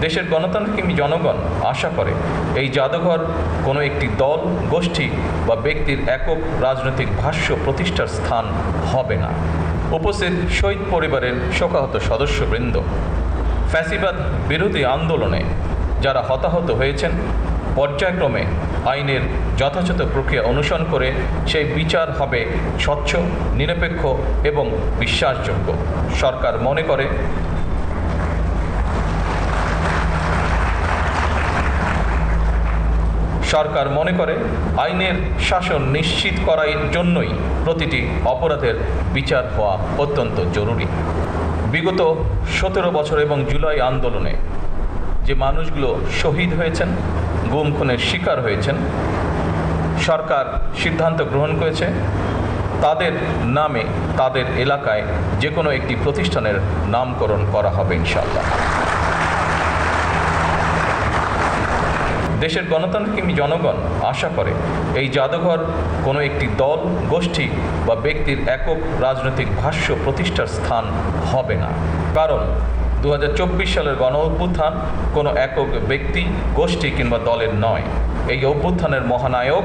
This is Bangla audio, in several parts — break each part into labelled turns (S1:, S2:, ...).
S1: দেশের গণতান্ত্রিক জনগণ আশা করে এই জাদুঘর কোনো একটি দল, গোষ্ঠী বা ব্যক্তির একক রাজনৈতিক ভাষ্য প্রতিষ্ঠার স্থান হবে না। উপস্থিত শহীদ পরিবারের শোকাহত সদস্যবৃন্দ, ফ্যাসিবাদ বিরোধী আন্দোলনে যারা হতাহত হয়েছেন, পর্যায়ক্রমে আইনের যথাযথ প্রক্রিয়া অনুসরণ করে সেই বিচার হবে স্বচ্ছ, নিরপেক্ষ এবং বিশ্বাসযোগ্য। সরকার মনে করে আইনের শাসন নিশ্চিত করার জন্যই প্রতিটি অপরাধের বিচার হওয়া অত্যন্ত জরুরি। বিগত 17 বছর এবং জুলাই আন্দোলনে যে মানুষগুলো শহীদ হয়েছেন, গুম খুনের শিকার হয়েছেন, সরকার সিদ্ধান্ত গ্রহণ করেছে তাদের নামে তাদের এলাকায় যে কোনো একটি প্রতিষ্ঠানের নামকরণ করা হবে ইনশাআল্লাহ। দেশের গণতান্ত্রিক জনগণ আশা করে এই জাদুঘর কোনো একটি দল, গোষ্ঠী বা ব্যক্তির একক রাজনৈতিক ভাষ্য প্রতিষ্ঠার স্থান হবে না। কারণ 2024 সালের গণ অভ্যুত্থান কোনো একক ব্যক্তি, গোষ্ঠী কিংবা দলের নয়। এই অভ্যুত্থানের মহানায়ক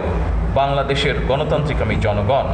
S1: বাংলাদেশের গণতান্ত্রিক জনগণ।